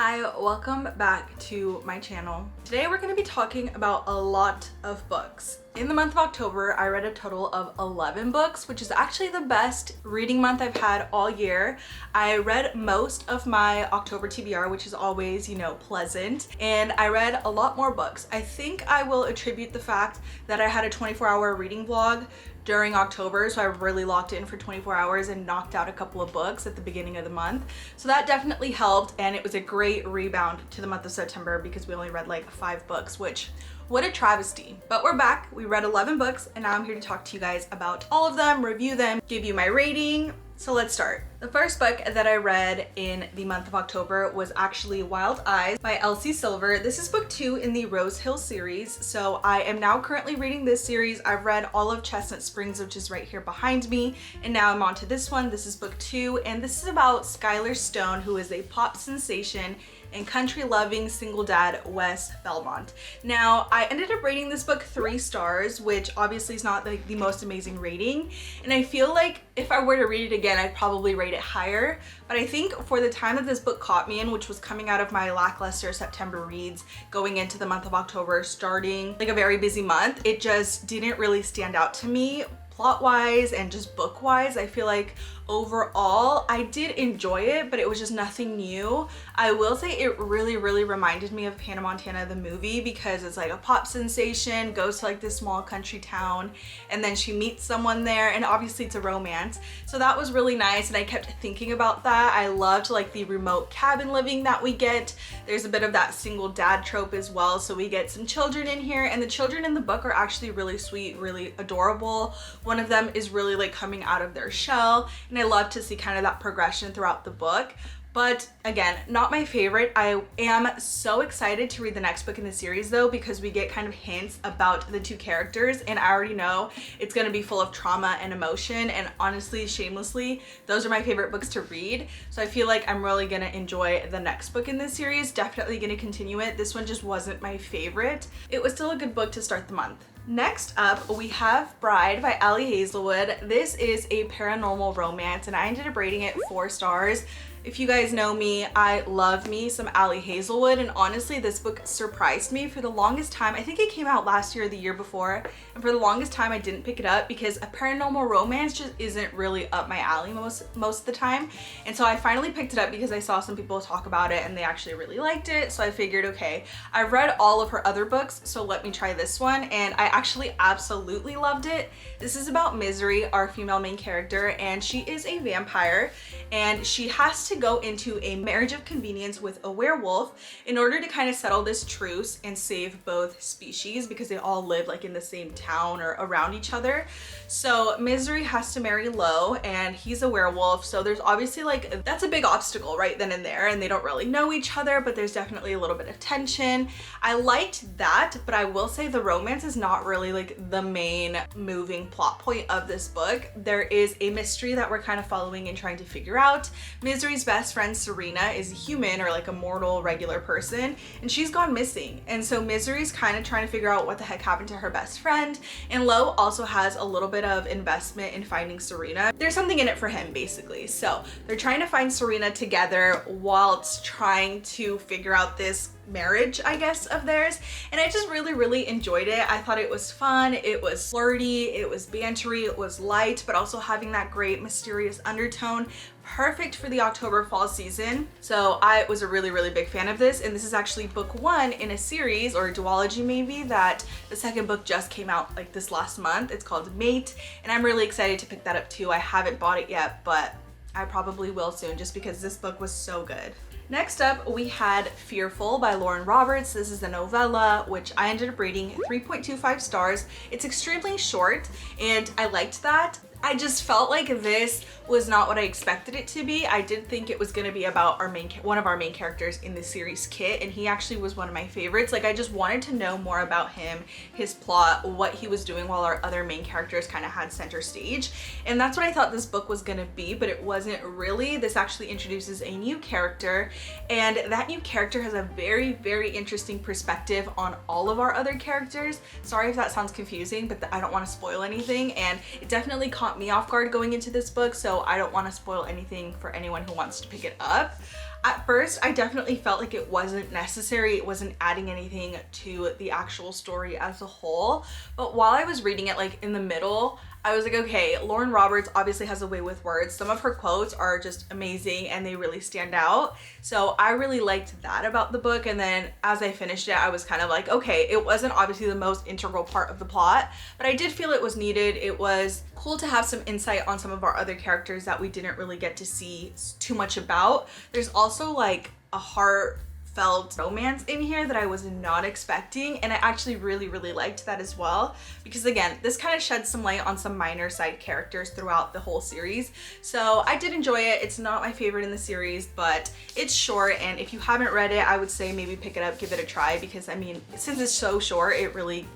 Hi, welcome back to my channel. Today we're going to be talking about a lot of books. In the month of October, I read a total of 11 books, which is actually the best reading month I've had all year. I read most of my October TBR, which is always, pleasant, and I read a lot more books. I think I will attribute the fact that I had a 24-hour reading vlog during October, so I really locked in for 24 hours and knocked out a couple of books at the beginning of the month. So that definitely helped, and it was a great rebound to the month of September because we only read like 5 books, which what a travesty. But we're back. We read 11 books, and now I'm here to talk to you guys about all of them, review them, give you my rating. So let's start. The first book that I read in the month of October was actually Wild Eyes by Elsie Silver. This is book 2 in the Rose Hill series. So I am now currently reading this series. I've read all of Chestnut Springs, which is right here behind me, and now I'm on to this one. This is book 2, and this is about Skylar Stone, who is a pop sensation and country-loving single dad, Wes Belmont. Now, I ended up rating this book 3 stars, which obviously is not like the most amazing rating, and I feel like if I were to read it again, I'd probably rate it higher. But I think for the time that this book caught me in, which was coming out of my lackluster September reads, going into the month of October, starting like a very busy month, it just didn't really stand out to me plot-wise and just book-wise. I feel like overall I did enjoy it, but it was just nothing new. I will say it really reminded me of Hannah Montana the movie, because it's like a pop sensation, goes to like this small country town, and then she meets someone there, and obviously it's a romance. So that was really nice, and I kept thinking about that. I loved like the remote cabin living that we get. There's a bit of that single dad trope as well, so we get some children in here, and the children in the book are actually really sweet, really adorable. One of them is really like coming out of their shell, and I love to see kind of that progression throughout the book. But again, not my favorite. I am so excited to read the next book in the series though, because we get kind of hints about the 2 characters, and I already know it's going to be full of trauma and emotion, and honestly, shamelessly, those are my favorite books to read. So I feel like I'm really going to enjoy the next book in this series. Definitely going to continue it. This one just wasn't my favorite. It was still a good book to start the month. Next up, we have Bride by Ali Hazelwood. This is a paranormal romance, and I ended up rating it 4 stars. If you guys know me, I love me some Ali Hazelwood, and honestly, this book surprised me. For the longest time, I think it came out last year or the year before, and for the longest time I didn't pick it up because a paranormal romance just isn't really up my alley most of the time. And so I finally picked it up because I saw some people talk about it and they actually really liked it. So I figured, okay, I've read all of her other books, so let me try this one, and I actually absolutely loved it. This is about Misery, our female main character, and she is a vampire, and she has to go into a marriage of convenience with a werewolf in order to kind of settle this truce and save both species, because they all live like in the same town or around each other. So Misery has to marry Lo, and he's a werewolf, so there's obviously like, that's a big obstacle right then and there, and they don't really know each other, but there's definitely a little bit of tension. I liked that, but I will say the romance is not really like the main moving plot point of this book. There is a mystery that we're kind of following and trying to figure out. Misery's best friend Serena is a human, or like a mortal regular person, and she's gone missing, and so Misery's kind of trying to figure out what the heck happened to her best friend, and Lo also has a little bit of investment in finding Serena. There's something in it for him basically, so they're trying to find Serena together whilst trying to figure out this marriage, I guess, of theirs. And I just really enjoyed it. I thought it was fun, it was flirty, it was bantery, it was light, but also having that great mysterious undertone. Perfect for the October fall season. So I was a really big fan of this, and this is actually book 1 in a series, or a duology maybe, that the second book just came out like this last month. It's called Mate, and I'm really excited to pick that up too. I haven't bought it yet, but I probably will soon, just because this book was so good. Next up, we had Fearful by Lauren Roberts. This is a novella, which I ended up rating 3.25 stars. It's extremely short, and I liked that. I just felt like this was not what I expected it to be. I did think it was going to be about one of our main characters in the series, Kit, and he actually was one of my favorites. Like, I just wanted to know more about him, his plot, what he was doing while our other main characters kind of had center stage. And that's what I thought this book was going to be, but it wasn't really. This actually introduces a new character, and that new character has a very interesting perspective on all of our other characters. Sorry if that sounds confusing, but I don't want to spoil anything, and it definitely caught me off guard going into this book, so I don't want to spoil anything for anyone who wants to pick it up. At first, I definitely felt like it wasn't necessary. It wasn't adding anything to the actual story as a whole. But while I was reading it, like in the middle, I was like, okay, Lauren Roberts obviously has a way with words. Some of her quotes are just amazing and they really stand out. So I really liked that about the book. And then as I finished it, I was kind of like, okay, it wasn't obviously the most integral part of the plot, but I did feel it was needed. It was cool to have some insight on some of our other characters that we didn't really get to see too much about. There's also like a heartfelt romance in here that I was not expecting, and I actually really liked that as well, because again, this kind of sheds some light on some minor side characters throughout the whole series. So I did enjoy it. It's not my favorite in the series, but it's short, and if you haven't read it, I would say maybe pick it up, give it a try, because I mean, since it's so short, it really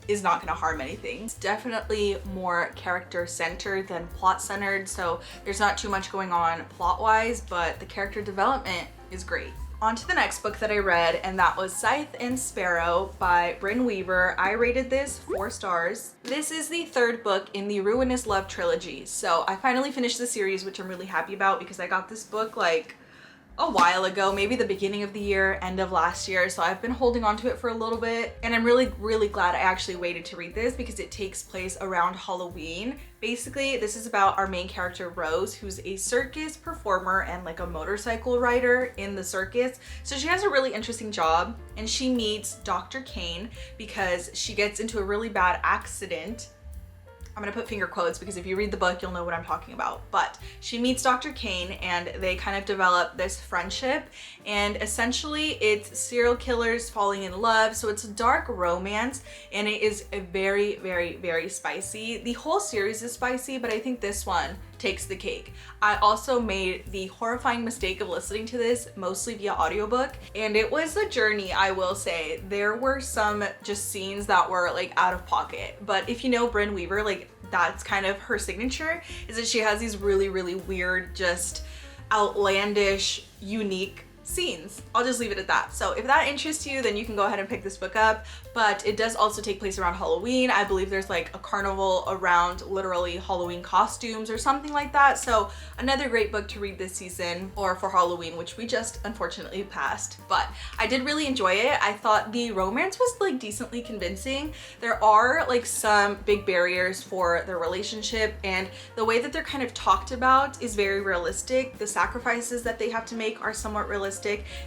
is not going to harm anything. It's definitely more character centered than plot centered, so there's not too much going on plot wise, but the character development is great. On to the next book that I read, and that was Scythe and Sparrow by Bryn Weaver. I rated this 4 stars. This is the 3rd book in the Ruinous Love trilogy. So I finally finished the series, which I'm really happy about because I got this book like a while ago, maybe the beginning of the year, end of last year. So I've been holding on to it for a little bit, and I'm really glad I actually waited to read this because it takes place around Halloween. Basically, this is about our main character, Rose, who's a circus performer and like a motorcycle rider in the circus. So she has a really interesting job, and she meets Dr. Kane because she gets into a really bad accident. I'm gonna put finger quotes because if you read the book, you'll know what I'm talking about. But she meets Dr. Kane and they kind of develop this friendship, and essentially it's serial killers falling in love. So it's a dark romance, and it is a very spicy. The whole series is spicy, but I think this one takes the cake. I also made the horrifying mistake of listening to this mostly via audiobook, and it was a journey, I will say. There were some just scenes that were like out of pocket, but if you know Bryn Weaver, like that's kind of her signature, is that she has these really weird, just outlandish, unique scenes. I'll just leave it at that. So if that interests you, then you can go ahead and pick this book up. But it does also take place around Halloween. I believe there's like a carnival around literally Halloween costumes or something like that. So another great book to read this season, or for Halloween, which we just unfortunately passed. But I did really enjoy it. I thought the romance was like decently convincing. There are like some big barriers for their relationship, and the way that they're kind of talked about is very realistic. The sacrifices that they have to make are somewhat realistic.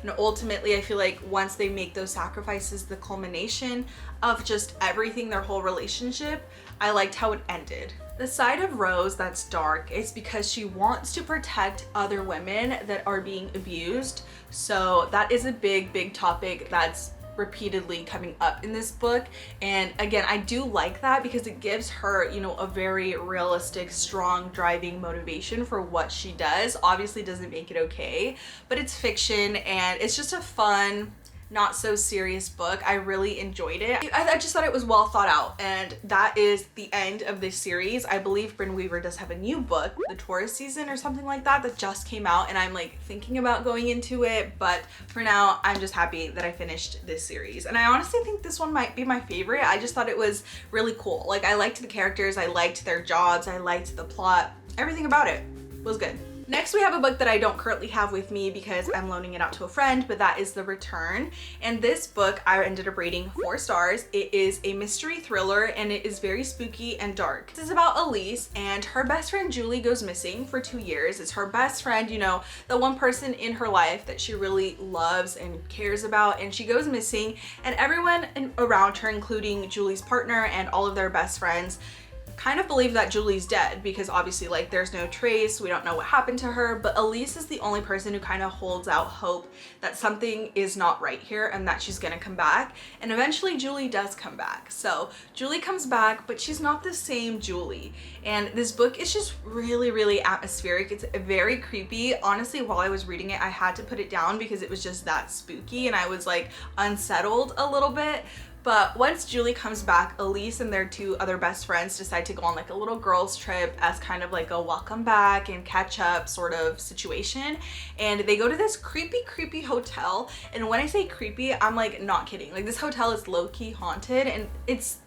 And ultimately, I feel like once they make those sacrifices, the culmination of just everything, their whole relationship, I liked how it ended. The side of Rose that's dark is because she wants to protect other women that are being abused. So that is a big topic that's repeatedly coming up in this book, and again, I do like that because it gives her, you know, a very realistic, strong driving motivation for what she does. Obviously doesn't make it okay, but it's fiction and it's just a fun, not so serious book. I really enjoyed it. I just thought it was well thought out, and that is the end of this series. I believe Bryn Weaver does have a new book, The Taurus Season or something like that, that just came out, and I'm like thinking about going into it, but for now I'm just happy that I finished this series. And I honestly think this one might be my favorite. I just thought it was really cool. Like, I liked the characters, I liked their jobs, I liked the plot, everything about it was good. Next, we have a book that I don't currently have with me because I'm loaning it out to a friend, but that is The Return. And this book I ended up rating 4 stars. It is a mystery thriller, and it is very spooky and dark. This is about Elise, and her best friend Julie goes missing for 2 years. It's her best friend, you know, the one person in her life that she really loves and cares about, and she goes missing, and everyone around her, including Julie's partner and all of their best friends, kind of believe that Julie's dead because obviously like there's no trace, we don't know what happened to her, but Elise is the only person who kind of holds out hope that something is not right here and that she's gonna come back. And eventually Julie does come back. So Julie comes back, but she's not the same Julie. And this book is just really atmospheric. It's very creepy. Honestly, while I was reading it, I had to put it down because it was just that spooky and I was like unsettled a little bit. But once Julie comes back, Elise and their 2 other best friends decide to go on like a little girls trip as kind of like a welcome back and catch up sort of situation. And they go to this creepy hotel. And when I say creepy, I'm like not kidding. Like, this hotel is low-key haunted, and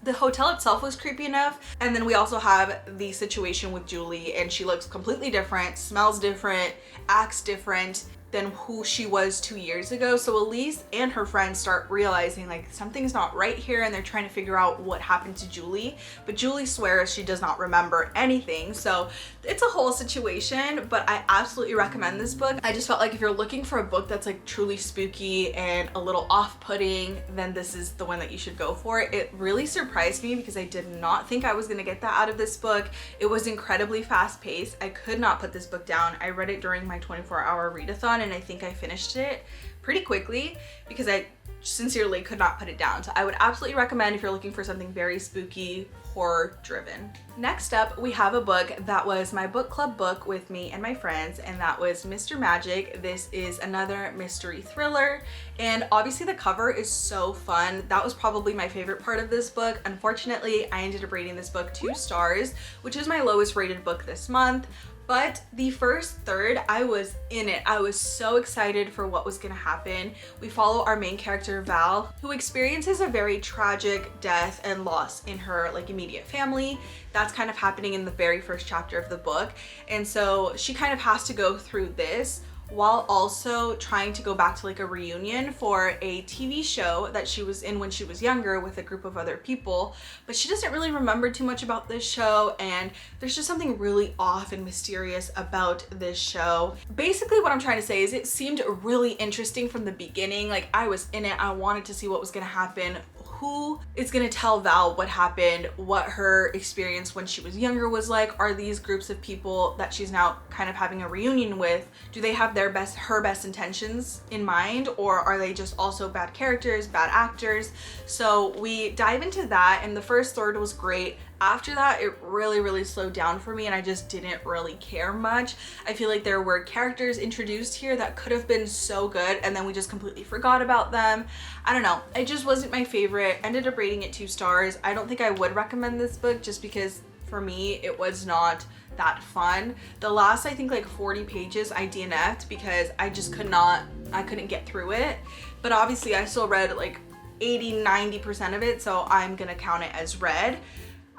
the hotel itself was creepy enough. And then we also have the situation with Julie, and she looks completely different, smells different, acts different. than who she was 2 years ago. So Elise and her friends start realizing like something's not right here, and they're trying to figure out what happened to Julie. But Julie swears she does not remember anything. So it's a whole situation, but I absolutely recommend this book. I just felt like if you're looking for a book that's like truly spooky and a little off-putting, then this is the one that you should go for. It really surprised me because I did not think I was gonna get that out of this book. It was incredibly fast-paced. I could not put this book down. I read it during my 24-hour readathon, and I think I finished it pretty quickly because I sincerely could not put it down. So I would absolutely recommend if you're looking for something very spooky, horror driven. Next up, we have a book that was my book club book with me and my friends, and that was Mr. Magic. This is another mystery thriller, and obviously the cover is so fun. That was probably my favorite part of this book. Unfortunately, I ended up rating this book 2 stars, which is my lowest rated book this month. But the first third, I was in it. I was so excited for what was gonna happen. We follow our main character, Val, who experiences a very tragic death and loss in her like immediate family. That's kind of happening in the very first chapter of the book. And so she kind of has to go through this while also trying to go back to like a reunion for a TV show that she was in when she was younger with a group of other people, but she doesn't really remember too much about this show, and there's just something really off and mysterious about this show. Basically what I'm trying to say is it seemed really interesting from the beginning. Like I was in it, I wanted to see what was gonna happen. Who is gonna tell Val what happened, what her experience when she was younger was like? Are these groups of people that she's now kind of having a reunion with, do they have her best intentions in mind, or are they just also bad characters, bad actors? So we dive into that, and the first third was great. After that, it really slowed down for me, and I just didn't really care much. I feel like there were characters introduced here that could have been so good, and then we just completely forgot about them. I don't know. It just wasn't my favorite. Ended up rating it 2 stars. I don't think I would recommend this book just because for me, it was not that fun. The last, I think like 40 pages I DNF'd because I just I couldn't get through it. But obviously I still read like 80-90% of it, so I'm gonna count it as read.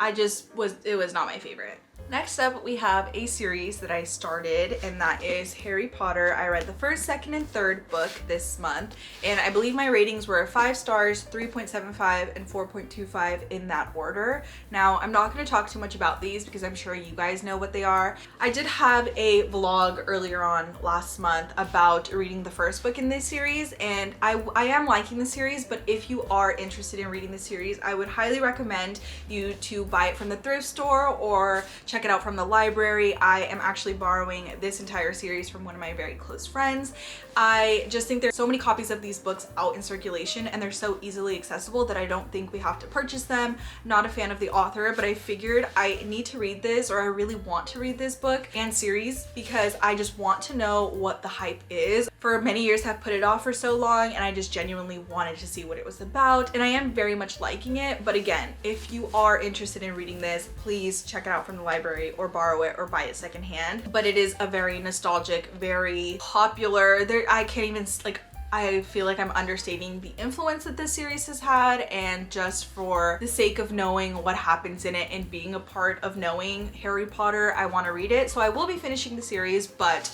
It was not my favorite. Next up, we have a series that I started, and that is Harry Potter. I read the first, second, and third book this month, and I believe my ratings were 5 stars, 3.75, and 4.25 in that order. Now, I'm not going to talk too much about these because I'm sure you guys know what they are. I did have a vlog earlier on last month about reading the first book in this series, and I am liking the series, but if you are interested in reading the series, I would highly recommend you to buy it from the thrift store or check it out from the library. I am actually borrowing this entire series from one of my very close friends. I just think there's so many copies of these books out in circulation, and they're so easily accessible that I don't think we have to purchase them. Not a fan of the author, but I figured I need to read this, or I really want to read this book and series because I just want to know what the hype is. For many years I've put it off for so long, and I just genuinely wanted to see what it was about, and I am very much liking it. But again, if you are interested in reading this, please check it out from the library or borrow it or buy it secondhand. But it is a very nostalgic, very popular, I can't even, like, I feel like I'm understating the influence that this series has had, and just for the sake of knowing what happens in it and being a part of knowing Harry Potter, I want to read it. So I will be finishing the series, but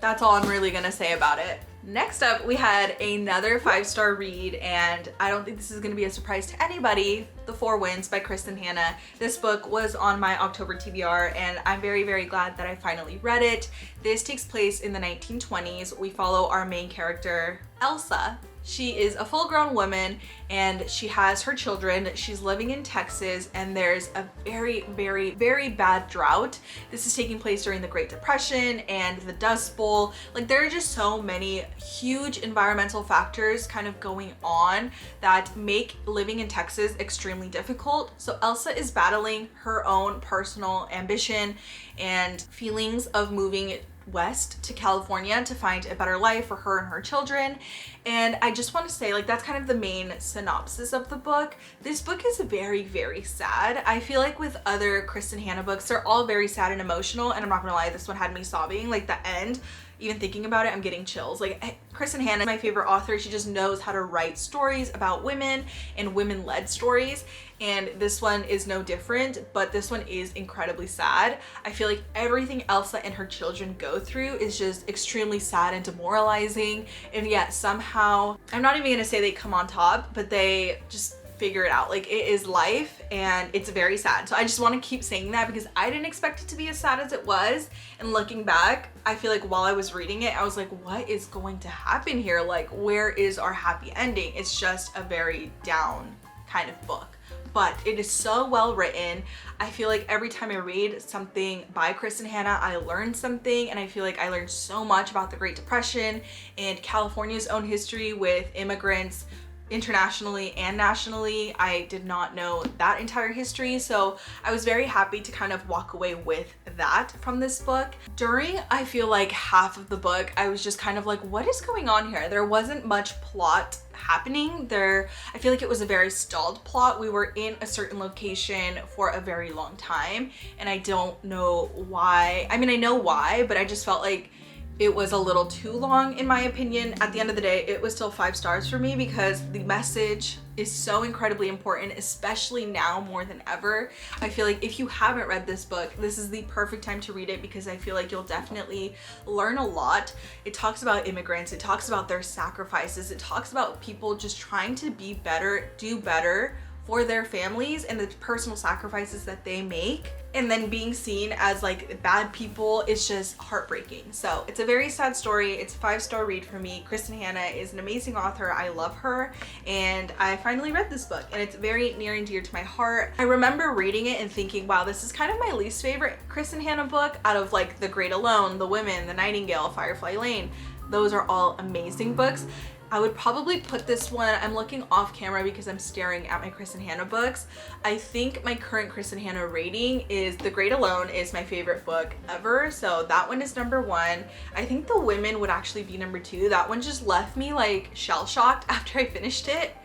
that's all I'm really gonna say about it. Next up, we had another 5-star read, and I don't think this is gonna be a surprise to anybody. The Four Winds by Kristen Hanna. This book was on my October TBR, and I'm very glad that I finally read it. This takes place in the 1920s. We follow our main character, Elsa. She is a full-grown woman, and she has her children. She's living in Texas, and there's a very bad drought. This is taking place during the Great Depression and the Dust Bowl. Like, there are just so many huge environmental factors kind of going on that make living in Texas extremely difficult. So Elsa is battling her own personal ambition and feelings of moving west to California to find a better life for her and her children. And I just want to say, like, that's kind of the main synopsis of the book. This book is very sad. I feel like with other Kristen Hanna books, they're all very sad and emotional, and I'm not gonna lie, this one had me sobbing. Like, the end, even thinking about it, I'm getting chills. Like, Kristen Hanna is my favorite author. She just knows how to write stories about women and women-led stories, and this one is no different, but this one is incredibly sad. I feel like everything else that and her children go through is just extremely sad and demoralizing, and yet somehow, I'm not even gonna say they come on top, but they just figure it out. Like, it is life and it's very sad. So I just want to keep saying that because I didn't expect it to be as sad as it was, and looking back, I feel like while I was reading it, I was like, what is going to happen here? Like, where is our happy ending? It's just a very down kind of book, but it is so well written. I feel like every time I read something by Kristen Hanna, I learn something, and I feel like I learned so much about the Great Depression and California's own history with immigrants internationally and nationally. I did not know that entire history, so I was very happy to kind of walk away with that from this book. During, I feel like, half of the book, I was just kind of like, what is going on here? There wasn't much plot happening there. I feel like it was a very stalled plot. We were in a certain location for a very long time, and I don't know why. I mean, I know why, but I just felt like it was a little too long, in my opinion. At the end of the day, it was still 5 stars for me because the message is so incredibly important, especially now more than ever. I feel like if you haven't read this book, this is the perfect time to read it because I feel like you'll definitely learn a lot. It talks about immigrants, it talks about their sacrifices, it talks about people just trying to be better, do better for their families and the personal sacrifices that they make, and then being seen as like bad people is just heartbreaking. So it's a very sad story. It's a 5-star read for me. Kristen Hanna is an amazing author. I love her, and I finally read this book, and it's very near and dear to my heart. I remember reading it and thinking, wow, this is kind of my least favorite Kristen Hanna book out of like The Great Alone, The Women, The Nightingale, Firefly Lane. Those are all amazing books. I would probably put this one, I'm looking off camera because I'm staring at my Kristen Hanna books. I think my current Kristen Hanna rating is The Great Alone is my favorite book ever, so that one is number 1. I think The Women would actually be number 2. That one just left me like shell-shocked after I finished it.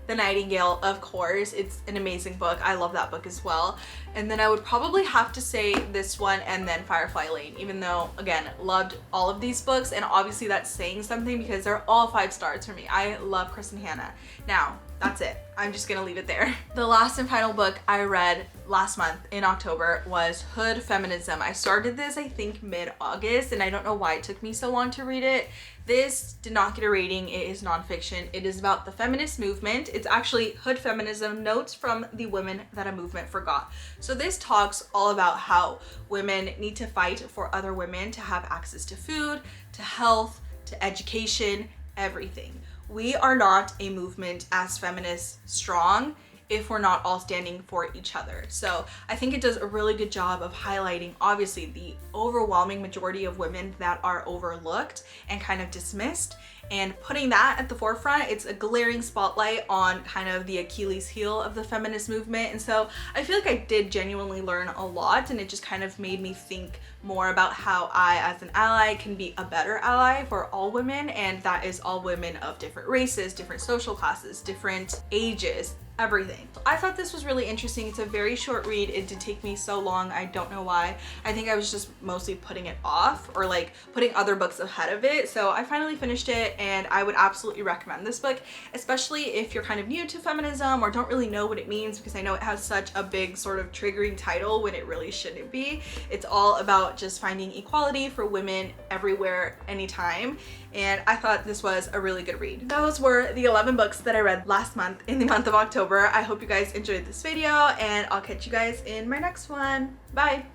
The Nightingale, of course, it's an amazing book. I love that book as well. And then I would probably have to say this one and then Firefly Lane, even though, again, loved all of these books, and obviously that's saying something because they're all 5 stars for me. I love Kristen Hanna. Now, that's it. I'm just gonna leave it there. The last and final book I read last month in October was Hood Feminism. I started this, I think, mid-August, and I don't know why it took me so long to read it. This did not get a rating. It is nonfiction. It is about the feminist movement. It's actually Hood Feminism, Notes from the Women That a Movement Forgot. So this talks all about how women need to fight for other women to have access to food, to health, to education, everything. We are not a movement as feminists strong if we're not all standing for each other. So I think it does a really good job of highlighting, obviously, the overwhelming majority of women that are overlooked and kind of dismissed, and putting that at the forefront. It's a glaring spotlight on kind of the Achilles heel of the feminist movement. And so I feel like I did genuinely learn a lot, and it just kind of made me think more about how I, as an ally, can be a better ally for all women, and that is all women of different races, different social classes, different ages, everything. I thought this was really interesting. It's a very short read. It did take me so long. I don't know why. I think I was just mostly putting it off, or like putting other books ahead of it. So I finally finished it, and I would absolutely recommend this book, especially if you're kind of new to feminism or don't really know what it means, because I know it has such a big sort of triggering title when it really shouldn't be. It's all about just finding equality for women everywhere, anytime. And I thought this was a really good read. Those were the 11 books that I read last month in the month of October. I hope you guys enjoyed this video, and I'll catch you guys in my next one. Bye!